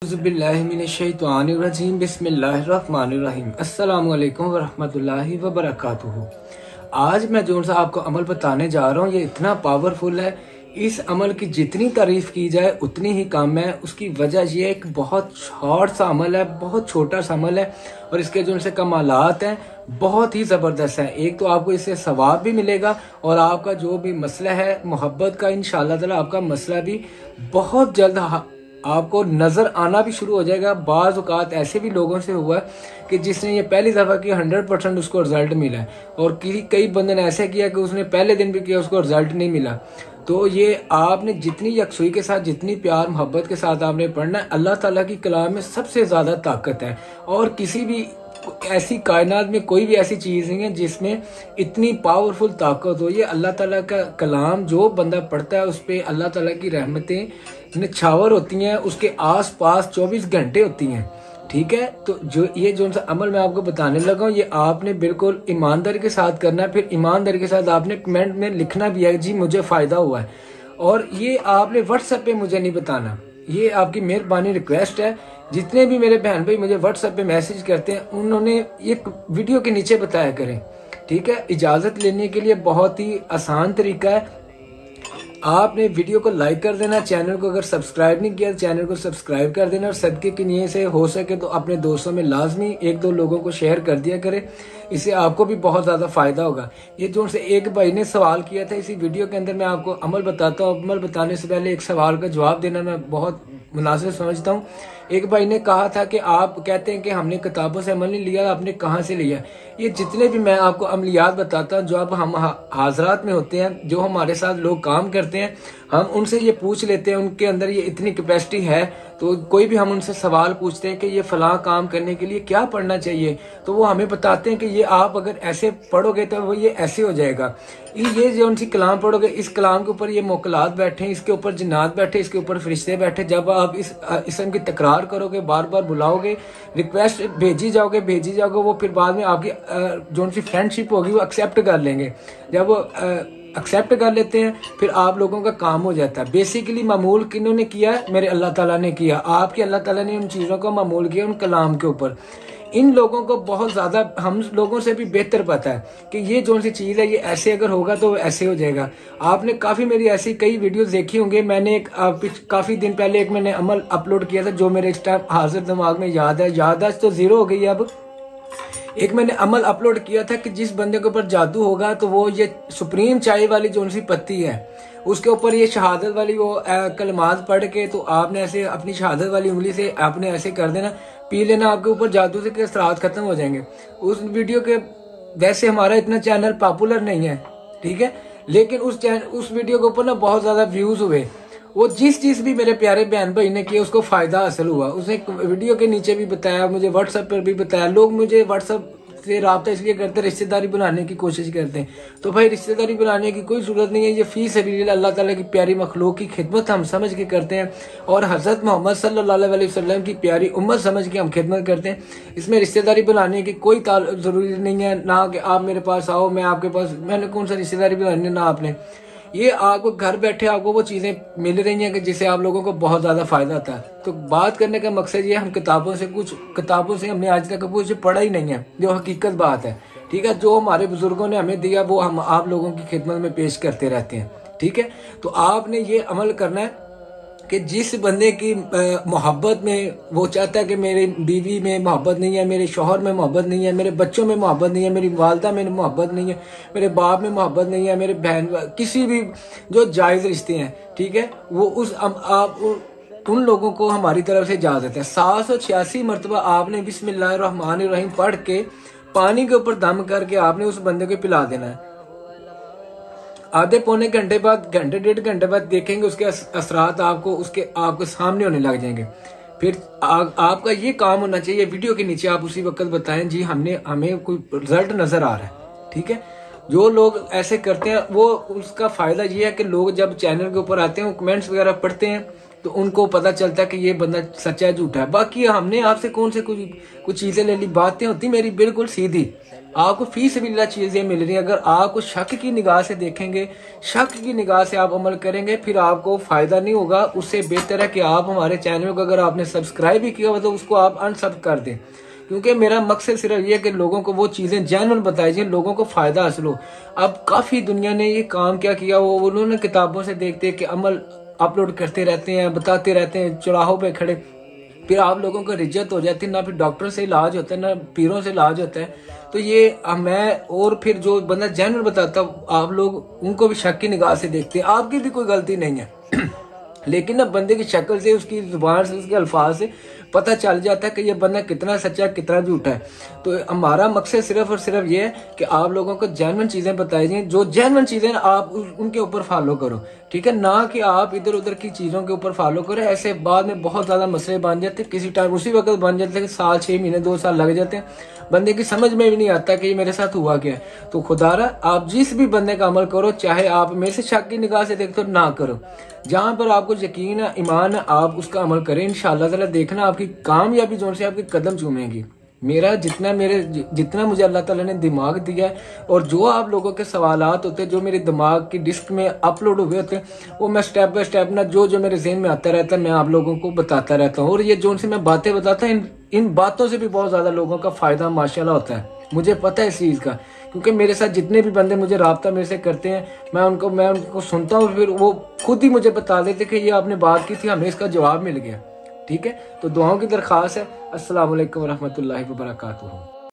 बिस्मिल्लाहिर्रहमानिर्रहीम बिस्मिल्लाहिर्रहमानिर्रहीम अस्सलामु अलैकुम वरहमतुल्लाहि वबरकातुहू। आज मैं जो सा आपको अमल बताने जा रहा हूँ ये इतना पावरफुल है। इस अमल की जितनी तारीफ की जाए उतनी ही कम है। उसकी वजह ये एक बहुत शॉर्ट सा अमल है, बहुत छोटा सा अमल है और इसके जो से कमालात हैं बहुत ही ज़बरदस्त है। एक तो आपको इससे सवाब भी मिलेगा और आपका जो भी मसला है मोहब्बत का, इंशाअल्लाह ताला आपका मसला भी बहुत जल्द आपको नजर आना भी शुरू हो जाएगा। बाज़ औक़ात ऐसे भी लोगों से हुआ है कि जिसने ये पहली दफ़ा किया 100% उसको रिजल्ट मिला है और कई बंदे ने ऐसे किया कि उसने पहले दिन भी किया उसको रिजल्ट नहीं मिला। तो ये आपने जितनी यकसुई के साथ, जितनी प्यार मोहब्बत के साथ आपने पढ़ना है। अल्लाह ताला की कलाम में सबसे ज़्यादा ताकत है और किसी भी ऐसी कायनात में कोई भी ऐसी चीज़ नहीं है जिसमें इतनी पावरफुल ताकत हो। ये अल्लाह ताला का कलाम जो बंदा पढ़ता है उस पर अल्लाह ताला की रहमतें निछावर होती हैं, उसके आस पास 24 घंटे होती हैं। ठीक है, तो जो सा अमल मैं आपको बताने लगा हूँ ये आपने बिल्कुल ईमानदारी के साथ करना है। फिर ईमानदारी के साथ आपने कमेंट में लिखना भी है जी मुझे फ़ायदा हुआ है। और ये आपने व्हाट्सएप पे मुझे नहीं बताना, ये आपकी मेहरबानी रिक्वेस्ट है। जितने भी मेरे बहन भाई मुझे व्हाट्सएप पे मैसेज करते हैं उन्होंने एक वीडियो के नीचे बताया करें। ठीक है, इजाज़त लेने के लिए बहुत ही आसान तरीका है। आपने वीडियो को लाइक कर देना, चैनल को अगर सब्सक्राइब नहीं किया तो चैनल को सब्सक्राइब कर देना और सदके की नीयत से हो सके तो अपने दोस्तों में लाजमी 1-2 लोगों को शेयर कर दिया करें, इससे आपको भी बहुत ज़्यादा फ़ायदा होगा। ये जो से एक भाई ने सवाल किया था, इसी वीडियो के अंदर मैं आपको अमल बताता हूँ। अमल बताने से पहले एक सवाल का जवाब देना मैं बहुत मुनासिब समझता हूँ। एक भाई ने कहा था कि आप कहते हैं कि हमने किताबों से अमल नहीं लिया, आपने कहाँ से लिया? ये जितने भी मैं आपको अमलियात बताता हूँ जो अब हम हाजरात में होते हैं, जो हमारे साथ लोग काम करते हैं, हम उनसे ये पूछ लेते हैं उनके अंदर ये इतनी कैपेसिटी है। तो कोई भी हम उनसे सवाल पूछते हैं कि ये फलां काम करने के लिए क्या पढ़ना चाहिए, तो वो हमें बताते हैं कि ये आप अगर ऐसे पढ़ोगे तो वो ये ऐसे हो जाएगा। ये जो उनसी कलाम पढ़ोगे, इस कलाम के ऊपर ये मोकलात बैठे, इसके ऊपर जिन्नात बैठे, इसके ऊपर फरिश्ते बैठे। जब आप इस इसम की तकरार करोगे, बार बार बुलाओगे, रिक्वेस्ट भेजी जाओगे, वो फिर बाद में आपकी जो उनकी फ्रेंडशिप होगी वो एक्सेप्ट कर लेंगे। जब वो एक्सेप्ट कर लेते हैं फिर आप लोगों का काम हो जाता है। बेसिकली मामूल किन्होंने किया है? मेरे अल्लाह ताला ने किया। आपके अल्लाह ताला ने उन चीज़ों को मामूल किया उन कलाम के ऊपर। इन लोगों को बहुत ज़्यादा हम लोगों से भी बेहतर पता है कि ये जो सी चीज़ है ये ऐसे अगर होगा तो ऐसे हो जाएगा। आपने काफ़ी मेरी ऐसी कई वीडियोस देखी होंगे। मैंने एक काफ़ी दिन पहले एक मैंने अमल अपलोड किया था जो मेरे इस टाइम हाजिर दिमाग में याद है। याददाश्त तो ज़ीरो हो गई है अब। एक मैंने अमल अपलोड किया था कि जिस बंदे के ऊपर जादू होगा तो वो ये सुप्रीम चाय वाली जो सी पत्ती है उसके ऊपर ये शहादत वाली वो कलमात पढ़ के तो आपने ऐसे अपनी शहादत वाली उंगली से आपने ऐसे कर देना, पी लेना, आपके ऊपर जादू से के असरात खत्म हो जाएंगे। उस वीडियो के वैसे हमारा इतना चैनल पॉपुलर नहीं है, ठीक है, लेकिन उस वीडियो के ऊपर ना बहुत ज्यादा व्यूज हुए। वो जिस भी मेरे प्यारे बहन भाई ने किया उसको फायदा हासिल हुआ। उसने वीडियो के नीचे भी बताया, मुझे व्हाट्सएप पर भी बताया। लोग मुझे व्हाट्सएप से राब्ता इसलिए करते, रिश्तेदारी बनाने की कोशिश करते हैं। तो भाई रिश्तेदारी बनाने की कोई जरूरत नहीं है। ये फी सबीलिल्लाह अल्लाह ताला की प्यारी मखलूक की खिदमत हम समझ के करते हैं और हजरत मोहम्मद सल्लल्लाहु अलैहि वसल्लम की प्यारी उम्मत समझ के हम खिदमत करते हैं। इसमें रिश्तेदारी बनाने की कोई जरूरी नहीं है। ना कि आप मेरे पास आओ, मैं आपके पास, मैंने कौन सा रिश्तेदारी बनानी, ना आपने। ये आपको घर बैठे आपको वो चीज़ें मिल रही हैं कि जिससे आप लोगों को बहुत ज़्यादा फायदा होता है। तो बात करने का मकसद ये, हम किताबों से हमने आज तक कुछ पढ़ा ही नहीं है, जो हकीकत बात है। ठीक है, जो हमारे बुजुर्गों ने हमें दिया वो हम आप लोगों की खिदमत में पेश करते रहते हैं। ठीक है, तो आपने ये अमल करना है कि जिस बंदे की मोहब्बत में वो चाहता है कि मेरी बीवी में मोहब्बत नहीं है, मेरे शौहर में मोहब्बत नहीं है, मेरे बच्चों में मोहब्बत नहीं है, मेरी वालदा में मोहब्बत नहीं है, मेरे बाप में मोहब्बत नहीं है, मेरे बहन, किसी भी जो जायज़ रिश्ते हैं, ठीक है, वो उन लोगों को हमारी तरफ से इजाज़त है। 786 मरतबा आपने बिस्मिल्लाहिर्रहमानिर्रहीम पढ़ के पानी के ऊपर दम करके आपने उस बंदे को पिला देना है। आधे पौने घंटे बाद, घंटे 1.5 घंटे बाद देखेंगे उसके असरात आपको सामने होने लग जाएंगे। फिर आपका ये काम होना चाहिए, वीडियो के नीचे आप उसी वक्त बताएं जी हमें कोई रिजल्ट नजर आ रहा है। ठीक है, जो लोग ऐसे करते हैं वो उसका फायदा ये है कि लोग जब चैनल के ऊपर आते हैं कमेंट्स वगैरह पढ़ते हैं तो उनको पता चलता है कि ये बंदा सच्चा है झूठा है। बाकी हमने आपसे कौन से कुछ चीजें ले ली, बातें होती मेरी बिल्कुल सीधी। आपको फी सबिलिल्लाह चीजें मिल रही हैं। अगर आपको शक की निगाह से देखेंगे, शक की निगाह से आप अमल करेंगे, फिर आपको फायदा नहीं होगा। उससे बेहतर है कि आप हमारे चैनल को अगर आपने सब्सक्राइब भी किया हो तो उसको आप अनसब कर दें, क्योंकि मेरा मकसद सिर्फ ये है कि लोगों को वो चीजें जेन्युइन बताई जाए, लोगों को फायदा हासिल हो। अब काफी दुनिया ने ये काम क्या किया, वो उन्होंने किताबों से देखते कि अमल अपलोड करते रहते हैं, बताते रहते हैं चौराहों पे खड़े, फिर आप लोगों को रिज्जत हो जाती है, ना फिर डॉक्टर से इलाज होता है, ना पीरों से इलाज होता है। तो ये मैं और फिर जो बंदा जेन्युइन बताता आप लोग उनको भी शक की निगाह से देखते हैं। आपकी भी कोई गलती नहीं है लेकिन ना बंदे की शक्ल से, उसकी जुबान से, उसके अल्फाज से पता चल जाता है कि ये बंदा कितना सच्चा है, कितना झूठा है। तो हमारा मकसद सिर्फ और सिर्फ ये है कि आप लोगों को जेन्युइन चीजें बताई जाएं, जो जेन्युइन चीजें आप उनके ऊपर फॉलो करो, ठीक है, ना कि आप इधर उधर की चीजों के ऊपर फॉलो करें। ऐसे बाद में बहुत ज्यादा मसले बन जाते हैं, किसी टाइम उसी वक्त बन जाते हैं, साल 6 महीने 2 साल लग जाते हैं, बंदे की समझ में भी नहीं आता कि ये मेरे साथ हुआ क्या है। तो खुदारा आप जिस भी बंदे का अमल करो, चाहे आप मेरे से शक की निगाह से देखते हो, ना करो। जहां पर आपको यकीन है, ईमान है, आप उसका अमल करें। इंशाअल्लाह ताला देखना आपकी कामयाबी जोन से आपके कदम चूमेगी। जितना मुझे अल्लाह ताला ने दिमाग दिया है, और जो आप लोगों के सवालात होते हैं जो मेरे दिमाग की डिस्क में अपलोड हुए होते हैं, वो मैं स्टेप बाय स्टेप ना जो मेरे ज़हन में आता रहता है मैं आप लोगों को बताता रहता हूँ। और ये जो से मैं बातें बताता हूँ, इन बातों से भी बहुत ज्यादा लोगों का फायदा माशाल्लाह होता है। मुझे पता है इस चीज का, क्योंकि मेरे साथ जितने भी बंदे मुझे राब्ता मेरे से करते हैं, मैं उनको सुनता हूँ, फिर वो खुद ही मुझे बता देते कि ये आपने बात की थी, हमें इसका जवाब मिल गया। ठीक है, तो दुआओं की दरख्वास्त है। अस्सलाम वालेकुम रहमतुल्लाहि व बरकातुहू।